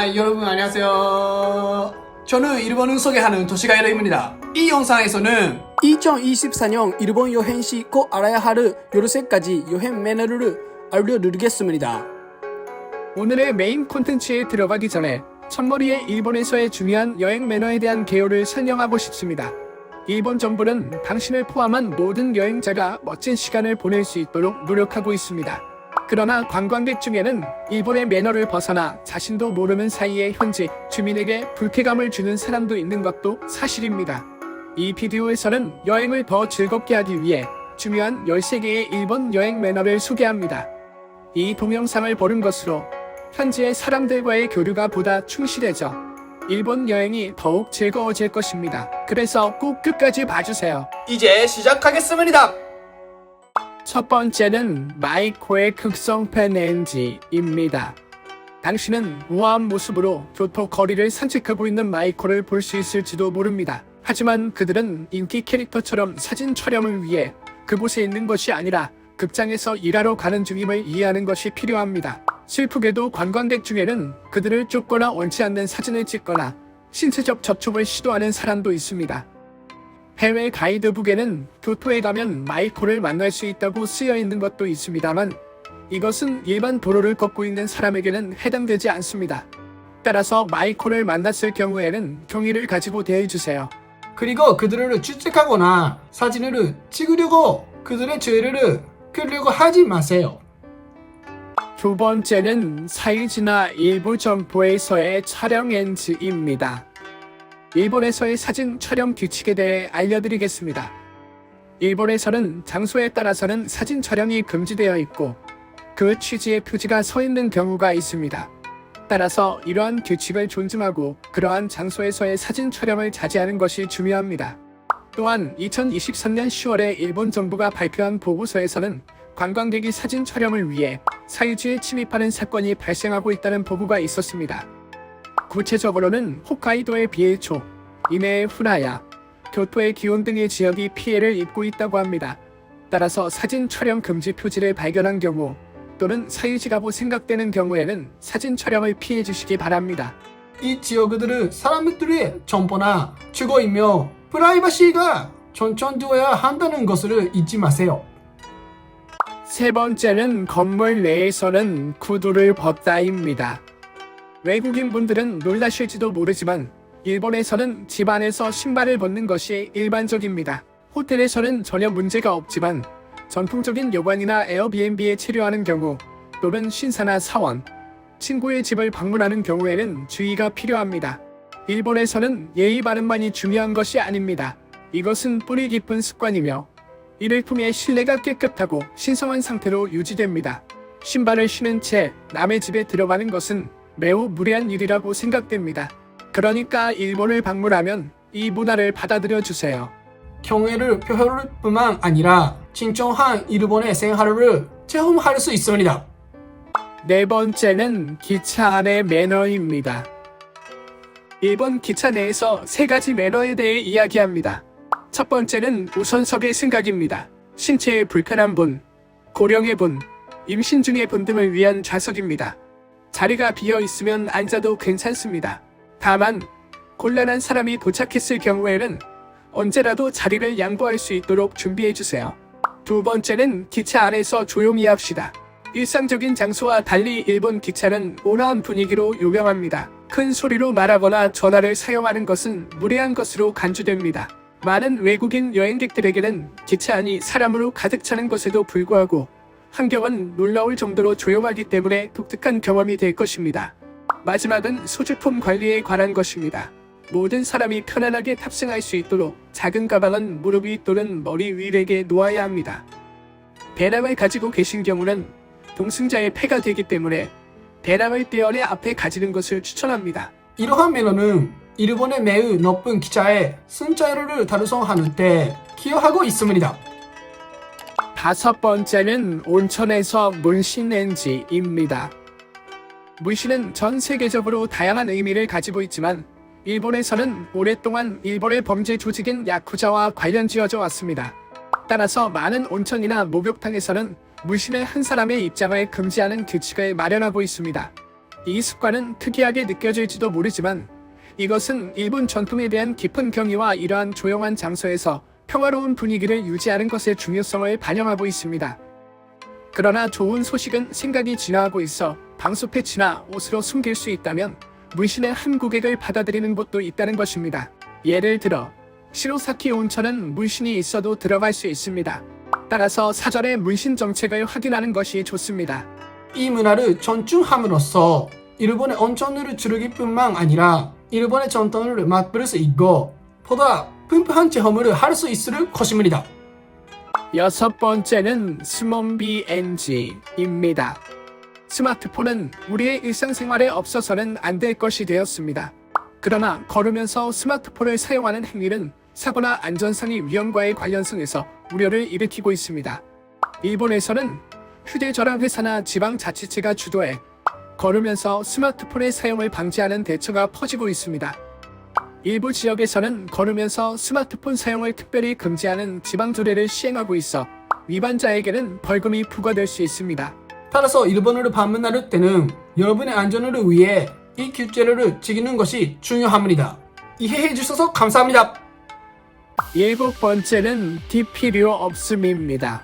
하이 여러분 안녕하세요. 저는 일본을 소개하는 도시가이러입니다. 이 영상에서는 2024년 일본 여행 시 꼭 알아야 할 13가지 여행 매너를 알려드리겠습니다. 오늘의 메인 콘텐츠에 들어가기 전에 첫머리에 일본에서의 중요한 여행 매너에 대한 개요를 설명하고 싶습니다. 일본 정부는 당신을 포함한 모든 여행자가 멋진 시간을 보낼 수 있도록 노력하고 있습니다. 그러나 관광객 중에는 일본의 매너를 벗어나 자신도 모르는 사이에 현지 주민에게 불쾌감을 주는 사람도 있는 것도 사실입니다. 이 비디오에서는 여행을 더 즐겁게 하기 위해 중요한 13개의 일본 여행 매너를 소개합니다. 이 동영상을 보는 것으로 현지의 사람들과의 교류가 보다 충실해져 일본 여행이 더욱 즐거워질 것입니다. 그래서 꼭 끝까지 봐주세요. 이제 시작하겠습니다. 첫 번째는 마이코의 극성팬 NG입니다. 당신은 우아한 모습으로 교토 거리를 산책하고 있는 마이코를 볼 수 있을지도 모릅니다. 하지만 그들은 인기 캐릭터처럼 사진 촬영을 위해 그곳에 있는 것이 아니라 극장에서 일하러 가는 중임을 이해하는 것이 필요합니다. 슬프게도 관광객 중에는 그들을 쫓거나 원치 않는 사진을 찍거나 신체적 접촉을 시도하는 사람도 있습니다. 해외 가이드북에는 교토에 가면 마이코를 만날 수 있다고 쓰여 있는 것도 있습니다만 이것은 일반 도로를 걷고 있는 사람에게는 해당되지 않습니다. 따라서 마이코를 만났을 경우에는 경위를 가지고 대해주세요. 그리고 그들을 추측하거나 사진을 찍으려고 그들의 죄를 끌려고 하지 마세요. 두 번째는 사이즈나 일부 점포에서의 촬영 NG입니다. 일본에서의 사진 촬영 규칙에 대해 알려드리겠습니다. 일본에서는 장소에 따라서는 사진 촬영이 금지되어 있고 그 취지의 표지가 서 있는 경우가 있습니다. 따라서 이러한 규칙을 존중하고 그러한 장소에서의 사진 촬영을 자제하는 것이 중요합니다. 또한 2023년 10월에 일본 정부가 발표한 보고서에서는 관광객이 사진 촬영을 위해 사유지에 침입하는 사건이 발생하고 있다는 보고가 있었습니다. 구체적으로는 홋카이도의 비에이초, 이네의 후라야, 교토의 기온 등의 지역이 피해를 입고 있다고 합니다. 따라서 사진 촬영 금지 표지를 발견한 경우 또는 사유지라고 생각되는 경우에는 사진 촬영을 피해 주시기 바랍니다. 이 지역들은 사람들의 정보나 주거이며 프라이버시가 존중되어야 한다는 것을 잊지 마세요. 세 번째는 건물 내에서는 구두를 벗다입니다. 외국인 분들은 놀라실지도 모르지만 일본에서는 집 안에서 신발을 벗는 것이 일반적입니다. 호텔에서는 전혀 문제가 없지만 전통적인 여관이나 에어비앤비에 체류하는 경우 또는 신사나 사원, 친구의 집을 방문하는 경우에는 주의가 필요합니다. 일본에서는 예의 바른만이 중요한 것이 아닙니다. 이것은 뿌리 깊은 습관이며 일회품의 실내가 깨끗하고 신성한 상태로 유지됩니다. 신발을 신은 채 남의 집에 들어가는 것은 매우 무례한 일이라고 생각됩니다. 그러니까 일본을 방문하면 이 문화를 받아들여 주세요. 경애를 표현할 뿐만 아니라 진정한 일본의 생활을 체험할 수 있습니다. 네 번째는 기차 안의 매너입니다. 일본 기차 내에서 세 가지 매너에 대해 이야기합니다. 첫 번째는 우선석의 승각입니다. 신체의 불편한 분, 고령의 분, 임신 중의 분 등을 위한 좌석입니다. 자리가 비어 있으면 앉아도 괜찮습니다. 다만 곤란한 사람이 도착했을 경우에는 언제라도 자리를 양보할 수 있도록 준비해주세요. 두 번째는 기차 안에서 조용히 합시다. 일상적인 장소와 달리 일본 기차는 온화한 분위기로 유명합니다. 큰 소리로 말하거나 전화를 사용하는 것은 무례한 것으로 간주됩니다. 많은 외국인 여행객들에게는 기차 안이 사람으로 가득 차는 것에도 불구하고 환경은 놀라울 정도로 조용하기 때문에 독특한 경험이 될 것입니다. 마지막은 소지품 관리에 관한 것입니다. 모든 사람이 편안하게 탑승할 수 있도록 작은 가방은 무릎 위 또는 머리 위에게 놓아야 합니다. 배낭을 가지고 계신 경우는 동승자의 폐가 되기 때문에 배낭을 떼어내 앞에 가지는 것을 추천합니다. 이러한 매너는 일본의 매우 높은 기차의 승차율을 달성하는 때 기여하고 있습니다. 다섯 번째는 온천에서 문신 NG입니다. 문신은 전 세계적으로 다양한 의미를 가지고 있지만 일본에서는 오랫동안 일본의 범죄 조직인 야쿠자와 관련지어져 왔습니다. 따라서 많은 온천이나 목욕탕에서는 문신의 한 사람의 입장을 금지하는 규칙을 마련하고 있습니다. 이 습관은 특이하게 느껴질지도 모르지만 이것은 일본 전통에 대한 깊은 경의와 이러한 조용한 장소에서 평화로운 분위기를 유지하는 것의 중요성을 반영하고 있습니다. 그러나 좋은 소식은 생각이 진화하고 있어 방수 패치나 옷으로 숨길 수 있다면 물신의 한 고객을 받아들이는 곳도 있다는 것입니다. 예를 들어 시로사키 온천은 물신이 있어도 들어갈 수 있습니다. 따라서 사전에 물신 정책을 확인하는 것이 좋습니다. 이 문화를 존중함으로써 일본의 온천을 즐길 뿐만 아니라 일본의 전통을 맛볼 수 있고 보다 풍부한 체험을 할 수 있을 것입니다. 여섯 번째는 스몬비엔지입니다. 스마트폰은 우리의 일상생활에 없어서는 안 될 것이 되었습니다. 그러나 걸으면서 스마트폰을 사용하는 행위는 사고나 안전상의 위험과의 관련성에서 우려를 일으키고 있습니다. 일본에서는 휴대전화 회사나 지방자치체가 주도해 걸으면서 스마트폰의 사용을 방지하는 대처가 퍼지고 있습니다. 일부 지역에서는 걸으면서 스마트폰 사용을 특별히 금지하는 지방조례를 시행하고 있어 위반자에게는 벌금이 부과될 수 있습니다. 따라서 일본으로 방문할 때는 여러분의 안전을 위해 이 규제를 지키는 것이 중요합니다. 이해해 주셔서 감사합니다. 일곱 번째는 팁 필요 없음입니다.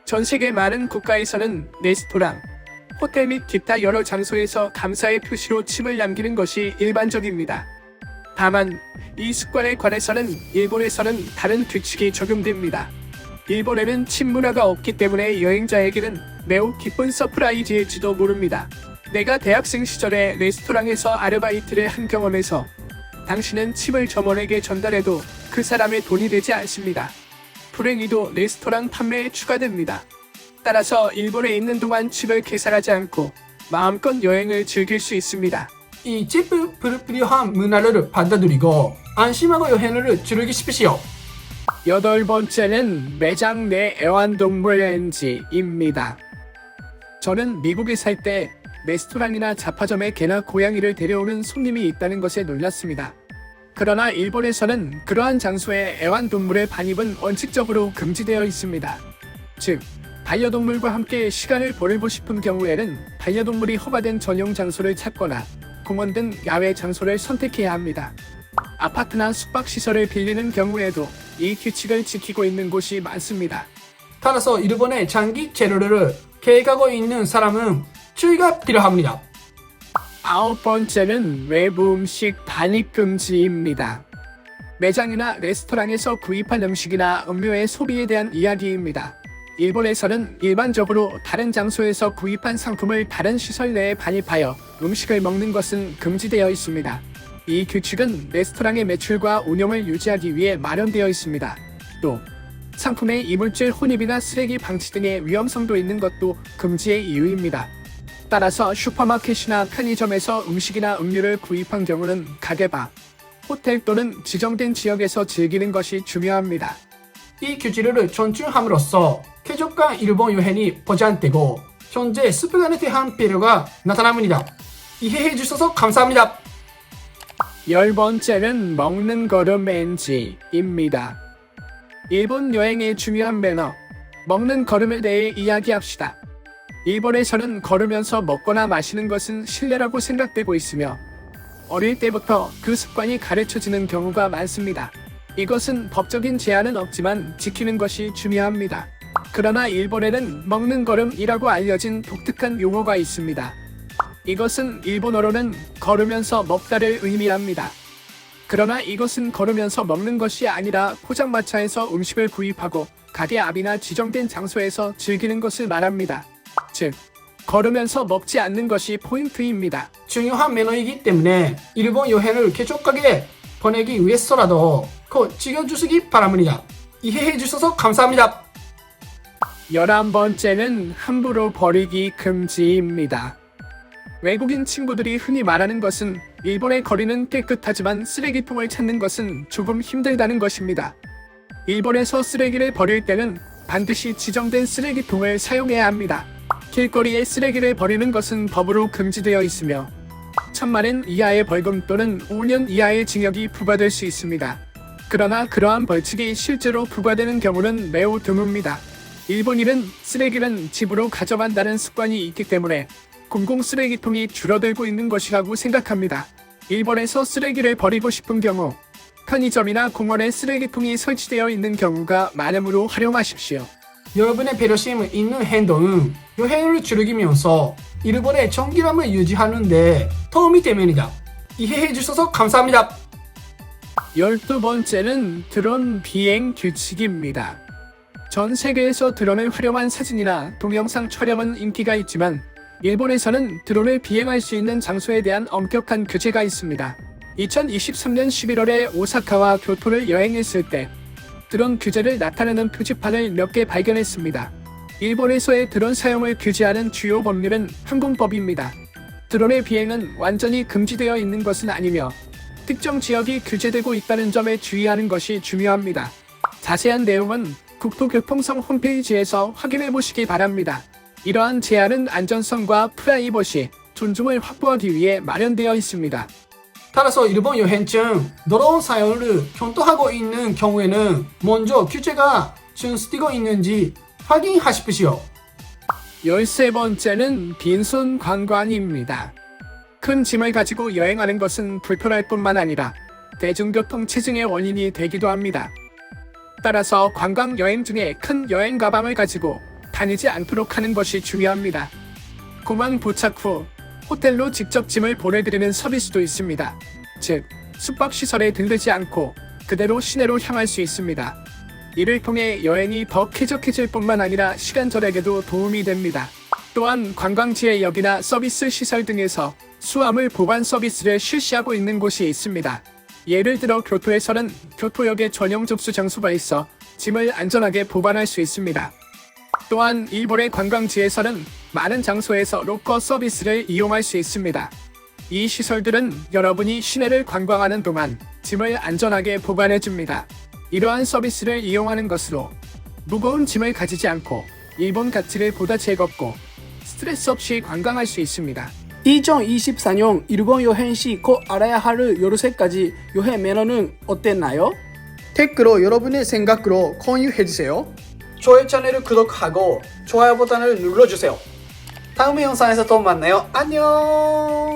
전 세계 많은 국가에서는 레스토랑, 호텔 및 기타 여러 장소에서 감사의 표시로 팁을 남기는 것이 일반적입니다. 다만 이 습관에 관해서는 일본에서는 다른 규칙이 적용됩니다. 일본에는 팁 문화가 없기 때문에 여행자에게는 매우 기쁜 서프라이즈일지도 모릅니다. 내가 대학생 시절에 레스토랑에서 아르바이트를 한 경험에서 당신은 팁을 점원에게 전달해도 그 사람의 돈이 되지 않습니다. 불행히도 레스토랑 판매에 추가됩니다. 따라서 일본에 있는 동안 팁을 계산하지 않고 마음껏 여행을 즐길 수 있습니다. 이 팁을 불필요한 문화를 받아들이고 안심하고 여행을 즐기십시오. 여덟 번째는 매장 내 애완동물 NG입니다. 저는 미국에 살 때 레스토랑이나 잡화점에 개나 고양이를 데려오는 손님이 있다는 것에 놀랐습니다. 그러나 일본에서는 그러한 장소에 애완동물의 반입은 원칙적으로 금지되어 있습니다. 즉, 반려동물과 함께 시간을 보내고 싶은 경우에는 반려동물이 허가된 전용 장소를 찾거나 공원 등 야외 장소를 선택해야 합니다. 아파트나 숙박시설을 빌리는 경우에도 이 규칙을 지키고 있는 곳이 많습니다. 따라서 일본의 장기 체류를 계획하고 있는 사람은 주의가 필요합니다. 아홉 번째는 외부 음식 반입 금지입니다. 매장이나 레스토랑에서 구입한 음식이나 음료의 소비에 대한 이야기입니다. 일본에서는 일반적으로 다른 장소에서 구입한 상품을 다른 시설 내에 반입하여 음식을 먹는 것은 금지되어 있습니다. 이 규칙은 레스토랑의 매출과 운영을 유지하기 위해 마련되어 있습니다. 또 상품의 이물질 혼입이나 쓰레기 방치 등의 위험성도 있는 것도 금지의 이유입니다. 따라서 슈퍼마켓이나 편의점에서 음식이나 음료를 구입한 경우는 가게 밖, 호텔 또는 지정된 지역에서 즐기는 것이 중요합니다. 이 규칙을 존중함으로써 쾌적한 일본 여행이 보장되고 현재 습관에 대한 배려가 나타납니다. 이해해 주셔서 감사합니다. 열 번째는 먹는 걸음 NG입니다. 일본 여행의 중요한 매너, 먹는 걸음에 대해 이야기합시다. 일본에서는 걸으면서 먹거나 마시는 것은 실례라고 생각되고 있으며 어릴 때부터 그 습관이 가르쳐지는 경우가 많습니다. 이것은 법적인 제한은 없지만 지키는 것이 중요합니다. 그러나 일본에는 먹는 걸음이라고 알려진 독특한 용어가 있습니다. 이것은 일본어로는 걸으면서 먹다를 의미합니다. 그러나 이것은 걸으면서 먹는 것이 아니라 포장마차에서 음식을 구입하고 가게 앞이나 지정된 장소에서 즐기는 것을 말합니다. 즉, 걸으면서 먹지 않는 것이 포인트입니다. 중요한 매너이기 때문에 일본 여행을 쾌적하게 보내기 위해서라도 꼭 지켜주시기 바랍니다. 이해해 주셔서 감사합니다. 11번째는 함부로 버리기 금지입니다. 외국인 친구들이 흔히 말하는 것은 일본의 거리는 깨끗하지만 쓰레기통을 찾는 것은 조금 힘들다는 것입니다. 일본에서 쓰레기를 버릴 때는 반드시 지정된 쓰레기통을 사용해야 합니다. 길거리에 쓰레기를 버리는 것은 법으로 금지되어 있으며 1,000만 엔 이하의 벌금 또는 5년 이하의 징역이 부과될 수 있습니다. 그러나 그러한 벌칙이 실제로 부과되는 경우는 매우 드뭅니다. 일본인은 쓰레기는 집으로 가져간다는 습관이 있기 때문에 공공 쓰레기통이 줄어들고 있는 것이라고 생각합니다. 일본에서 쓰레기를 버리고 싶은 경우 편의점이나 공원에 쓰레기통이 설치되어 있는 경우가 많으므로 활용하십시오. 여러분의 배려심 있는 행동은 여행을 즐기면서 일본의 정기감을 유지하는데 도움이 됩니다. 이해해 주셔서 감사합니다. 12번째는 드론 비행 규칙입니다. 전 세계에서 드론을 활용한 사진이나 동영상 촬영은 인기가 있지만 일본에서는 드론을 비행할 수 있는 장소에 대한 엄격한 규제가 있습니다. 2023년 11월에 오사카와 교토를 여행했을 때 드론 규제를 나타내는 표지판을 몇 개 발견했습니다. 일본에서의 드론 사용을 규제하는 주요 법률은 항공법입니다. 드론의 비행은 완전히 금지되어 있는 것은 아니며 특정 지역이 규제되고 있다는 점에 주의하는 것이 중요합니다. 자세한 내용은 국토교통성 홈페이지에서 확인해 보시기 바랍니다. 이러한 제한은 안전성과 프라이버시, 존중을 확보하기 위해 마련되어 있습니다. 따라서 일본 여행중 드론 사용을 검토하고 있는 경우에는 먼저 규제가 준수되고 있는지 확인하십시오. 13번째는 빈손 관광입니다. 큰 짐을 가지고 여행하는 것은 불편할 뿐만 아니라 대중교통 체증의 원인이 되기도 합니다. 따라서 관광 여행 중에 큰 여행 가방을 가지고 다니지 않도록 하는 것이 중요합니다. 공항 도착 후 호텔로 직접 짐을 보내드리는 서비스도 있습니다. 즉, 숙박시설에 들르지 않고 그대로 시내로 향할 수 있습니다. 이를 통해 여행이 더 쾌적해질 뿐만 아니라 시간 절약에도 도움이 됩니다. 또한 관광지의 역이나 서비스 시설 등에서 수화물 보관 서비스를 실시하고 있는 곳이 있습니다. 예를 들어 교토에서는 교토역에 전용 접수 장소가 있어 짐을 안전하게 보관할 수 있습니다. 또한 일본의 관광지에서는 많은 장소에서 로커 서비스를 이용할 수 있습니다. 이 시설들은 여러분이 시내를 관광하는 동안 짐을 안전하게 보관해줍니다. 이러한 서비스를 이용하는 것으로 무거운 짐을 가지지 않고 일본 가치를 보다 즐겁고 스트레스 없이 관광할 수 있습니다. 2024년 일본 여행 시 꼭 알아야 할 13가지 여행 매너는 어땠나요? 댓글로 여러분의 생각으로 공유해주세요. 저의 채널을 구독하고 좋아요 버튼을 눌러주세요. 다음 영상에서 또 만나요. 안녕.